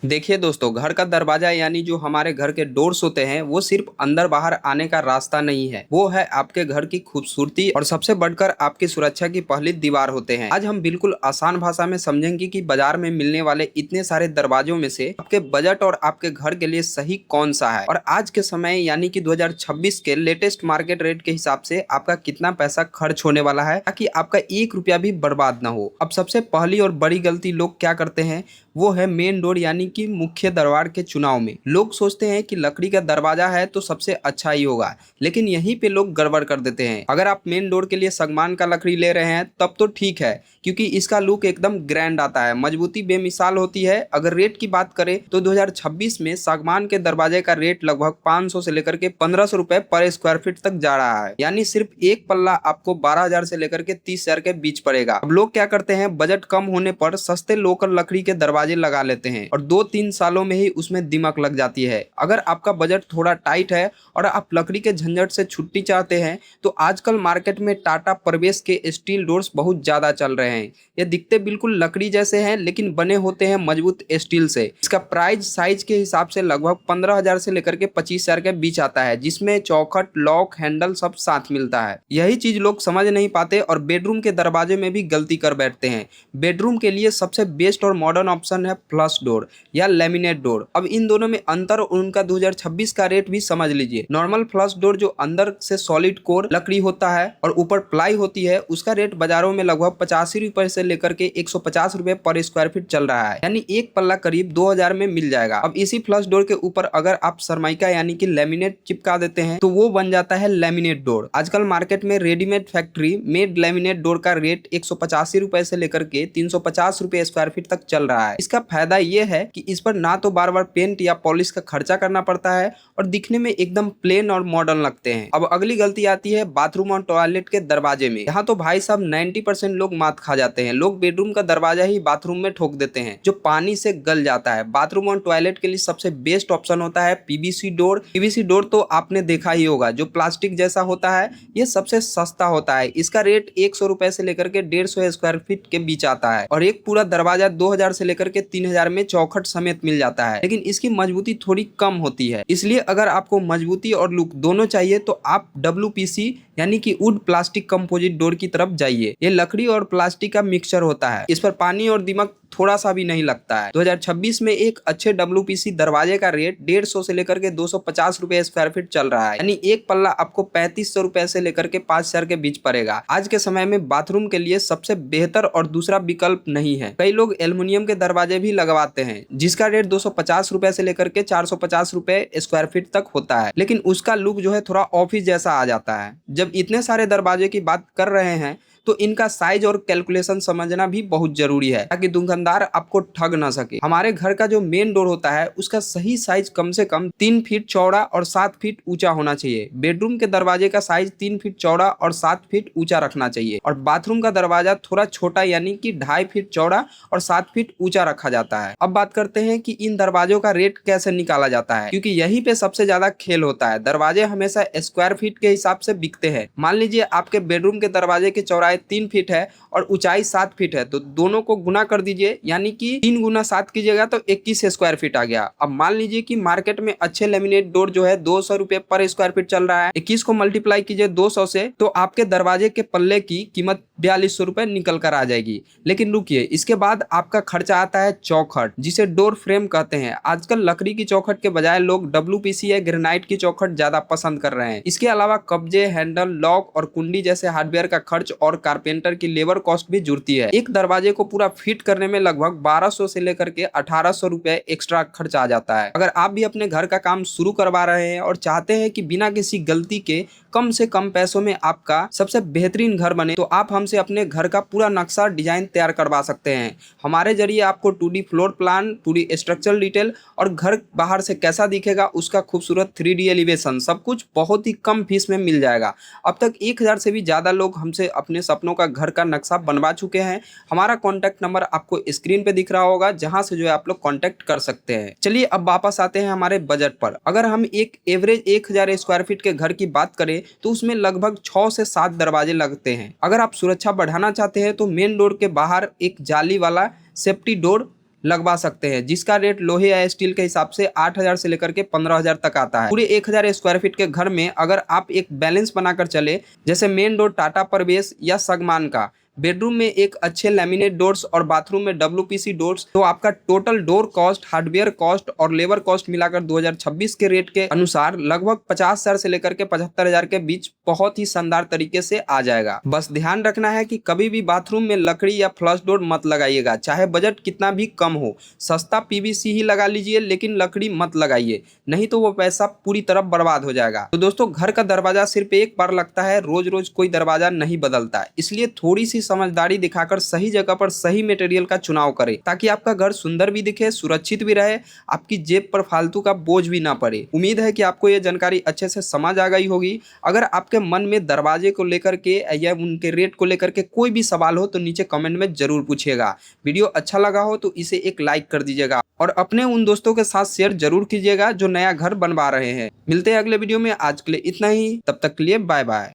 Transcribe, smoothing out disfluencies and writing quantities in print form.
देखिए दोस्तों, घर का दरवाजा यानी जो हमारे घर के डोर्स होते हैं वो सिर्फ अंदर बाहर आने का रास्ता नहीं है। वो है आपके घर की खूबसूरती और सबसे बढ़कर आपकी सुरक्षा की पहली दीवार होते हैं। आज हम बिल्कुल आसान भाषा में समझेंगे कि बाजार में मिलने वाले इतने सारे दरवाजों में से आपके बजट और आपके घर के लिए सही कौन सा है और आज के समय यानी कि 2026 के लेटेस्ट मार्केट रेट के हिसाब से आपका कितना पैसा खर्च होने वाला है, ताकि आपका 1 रुपया भी बर्बाद ना हो। अब सबसे पहली और बड़ी गलती लोग क्या करते हैं वो है मेन डोर यानी कि मुख्य दरवार के चुनाव में। लोग सोचते हैं कि लकड़ी का दरवाजा है तो सबसे अच्छा ही होगा, लेकिन यहीं पे लोग गड़बड़ कर देते हैं। अगर आप मेन डोर के लिए सागवान का लकड़ी ले रहे हैं तब तो ठीक है, क्योंकि इसका लुक एकदम ग्रैंड आता है, मजबूती बेमिसाल होती है। अगर रेट की बात करें तो 2026 में सागवान के दरवाजे का रेट लगभग 500 से लेकर के 1500 रुपए पर स्क्वायर फीट तक जा रहा है, यानी सिर्फ एक पल्ला आपको 12,000 से लेकर के 30,000 के बीच पड़ेगा। अब लोग क्या करते हैं, बजट कम होने पर सस्ते लोकल लकड़ी के दरवाजे लगा लेते हैं और 2-3 सालों में ही उसमें दीमक लग जाती है। अगर आपका बजट थोड़ा टाइट है और आप लकड़ी के झंझट से छुट्टी चाहते हैं तो आजकल मार्केट में टाटा प्रवेश के स्टील डोर्स बहुत ज्यादा चल रहे हैं। ये दिखते बिल्कुल लकड़ी जैसे हैं लेकिन बने होते हैं मजबूत स्टील से। इसका प्राइस साइज के हिसाब से लगभग 15,000 से लेकर के 25,000 के बीच आता है, जिसमें चौखट, लॉक, हैंडल सब साथ मिलता है। यही चीज लोग समझ नहीं पाते और बेडरूम के दरवाजे में भी गलती कर बैठते हैं। बेडरूम के लिए सबसे बेस्ट और मॉडर्न ऑप्शन है फ्लश डोर या लेमिनेट डोर। अब इन दोनों में अंतर और उनका 2026 का रेट भी समझ लीजिए। नॉर्मल फ्लश डोर जो अंदर से सॉलिड कोर लकड़ी होता है और ऊपर प्लाई होती है, उसका रेट बाजारों में लगभग 85 रुपए से लेकर के 150 रुपए पर स्क्वायर फीट चल रहा है, यानी एक पल्ला करीब 2000 में मिल जाएगा। अब इसी फ्लश डोर के ऊपर अगर आप सरमाइका यानी कि लेमिनेट चिपका देते हैं तो वो बन जाता है लेमिनेट डोर। आजकल मार्केट में readymade factory made laminate door का रेट 185 रुपए से लेकर के 350 रुपए स्क्वायर फीट तक चल रहा है। इसका फायदा ये है कि इस पर ना तो बार बार पेंट या पॉलिश का खर्चा करना पड़ता है और दिखने में एकदम प्लेन और मॉडर्न लगते हैं। अब अगली गलती आती है बाथरूम और टॉयलेट के दरवाजे में। यहाँ तो भाई साहब 90% लोग मात खा जाते हैं। लोग बेडरूम का दरवाजा ही बाथरूम में ठोक देते हैं जो पानी से गल जाता है। बाथरूम और टॉयलेट के लिए सबसे बेस्ट ऑप्शन होता है पीवीसी डोर। पीवीसी डोर तो आपने देखा ही होगा, जो प्लास्टिक जैसा होता है। ये सबसे सस्ता होता है, इसका रेट 100 रुपए से लेकर के 150 स्क्वायर फीट के बीच आता है और एक पूरा दरवाजा 2000 से लेकर के 3000 में चौखट समेत मिल जाता है, लेकिन इसकी मजबूती थोड़ी कम होती है। इसलिए अगर आपको मजबूती और लुक दोनों चाहिए तो आप WPC यानी कि वुड प्लास्टिक कंपोजिट डोर की तरफ जाइए। ये लकड़ी और प्लास्टिक का मिक्सचर होता है, इस पर पानी और दीमक थोड़ा सा भी नहीं लगता है। 2026 में एक अच्छे WPC दरवाजे का रेट 150 से लेकर के 250 रुपए स्क्वायर फीट चल रहा है, यानी एक पल्ला आपको 3500 रुपए से लेकर के 5000 के बीच पड़ेगा। आज के समय में बाथरूम के लिए सबसे बेहतर और दूसरा विकल्प नहीं है। कई लोग एल्युमिनियम के दरवाजे भी लगवाते हैं जिसका रेट 250 रुपए से लेकर के 450 रुपए स्क्वायर फीट तक होता है, लेकिन उसका लुक जो है थोड़ा ऑफिस जैसा आ जाता है। जब इतने सारे दरवाजे की बात कर रहे हैं तो इनका साइज और कैलकुलेशन समझना भी बहुत जरूरी है, ताकि दुकानदार आपको ठग ना सके। हमारे घर का जो मेन डोर होता है उसका सही साइज कम से कम 3 फीट चौड़ा और 7 फीट ऊंचा होना चाहिए। बेडरूम के दरवाजे का साइज 3 फीट चौड़ा और 7 फीट ऊंचा रखना चाहिए और बाथरूम का दरवाजा थोड़ा छोटा यानी कि 2.5 फीट चौड़ा और 7 फीट ऊंचा रखा जाता है। अब बात करते हैं कि इन दरवाजों का रेट कैसे निकाला जाता है, क्योंकि यहीं पे सबसे ज्यादा खेल होता है। दरवाजे हमेशा स्क्वायर फीट के हिसाब से बिकते हैं। मान लीजिए आपके बेडरूम के दरवाजे की चौड़ाई 3 फीट है और ऊंचाई 7 फीट है, तो दोनों को गुना कर दीजिए, यानी कि 3 गुना 7 कीजिएगा तो 21 स्क्वायर फीट आ गया। अब मान लीजिए कि मार्केट में अच्छे लेमिनेट डोर जो है 200 रुपए पर स्क्वायर फीट चल रहा है। 21 को मल्टीप्लाई कीजिए 200 से तो आपके दरवाजे के पल्ले की कीमत 4200 रुपए निकल कर आ जाएगी। लेकिन रुकिए, इसके बाद आपका खर्चा आता है चौखट, जिसे डोर फ्रेम कहते हैं। आजकल लकड़ी की चौखट के बजाय लोग WPC या ग्रेनाइट की चौखट ज्यादा पसंद कर रहे हैं। इसके अलावा कब्जे, हैंडल, लॉक और कुंडी जैसे हार्डवेयर का खर्च और कारपेंटर की लेबर कॉस्ट भी जुड़ती है। एक दरवाजे को पूरा फिट करने में लगभग 1200 से लेकर के 1800 रुपए एक्स्ट्रा खर्च आ जाता है। अगर आप भी अपने घर का काम शुरू करवा रहे हैं और चाहते हैं कि बिना किसी गलती के कम से कम पैसों में आपका सबसे बेहतरीन घर बने, तो आप हमसे अपने घर का पूरा नक्शा डिजाइन तैयार करवा सकते हैं। हमारे जरिए आपको 2D फ्लोर प्लान, पूरी स्ट्रक्चरल डिटेल और घर बाहर से कैसा दिखेगा उसका खूबसूरत 3D एलिवेशन, सब कुछ बहुत ही कम फीस में मिल जाएगा। अब तक 1000 से भी ज्यादा लोग हमसे अपने सपनों का घर का नक्शा बनवा चुके हैं। हमारा कॉन्टैक्ट नंबर आपको स्क्रीन पे दिख रहा होगा, जहां से जो है आप लोग कॉन्टैक्ट कर सकते हैं। चलिए अब वापस आते हैं हमारे बजट पर। अगर हम एक एवरेज 1000 स्क्वायर फीट के घर की बात करें तो उसमें लगभग 6 से 7 दरवाजे लगते हैं। अगर आप सुरक्षा बढ़ाना चाहते हैं तो मेन डोर के बाहर एक जाली वाला सेफ्टी डोर लगवा सकते हैं, जिसका रेट लोहे या स्टील के हिसाब से 8,000 से लेकर के 15,000 तक आता है। पूरे 1,000 स्क्वायर फीट के घर में अगर आप एक बैलेंस बनाकर चले, जैसे मेन डोर टाटा प्रवेश या सगमान का, बेडरूम में एक अच्छे लैमिनेट डोर्स और बाथरूम में WPC डोर्स, तो आपका total door cost, hardware cost और लेबर कॉस्ट मिलाकर 2026 के रेट के अनुसार लगभग 50,000 से लेकर के 75,000 के बीच बहुत ही शानदार तरीके से आ जाएगा। बस ध्यान रखना है कि कभी भी बाथरूम में लकड़ी या फ्लश डोर मत लगाइएगा, चाहे बजट कितना भी कम हो। सस्ता PVC ही लगा लीजिए, लेकिन लकड़ी मत लगाइए, नहीं तो वो पैसा पूरी तरह बर्बाद हो जाएगा। तो दोस्तों, घर का दरवाजा सिर्फ एक बार लगता है, रोज रोज कोई दरवाजा नहीं बदलता है, इसलिए थोड़ी सी समझदारी दिखाकर सही जगह पर सही मटेरियल का चुनाव करें, ताकि आपका घर सुंदर भी दिखे, सुरक्षित भी रहे, आपकी जेब पर फालतू का बोझ भी ना पड़े। उम्मीद है कि आपको ये जानकारी अच्छे से समझ आ गई होगी। अगर आपके मन में दरवाजे को लेकर के या उनके रेट को लेकर के कोई भी सवाल हो तो नीचे कमेंट में जरूर पूछिएगा। वीडियो अच्छा लगा हो तो इसे एक लाइक कर दीजिएगा और अपने उन दोस्तों के साथ शेयर जरूर कीजिएगा जो नया घर बनवा रहे हैं। मिलते हैं अगले वीडियो में, आज के लिए इतना ही, तब तक के लिए बाय बाय।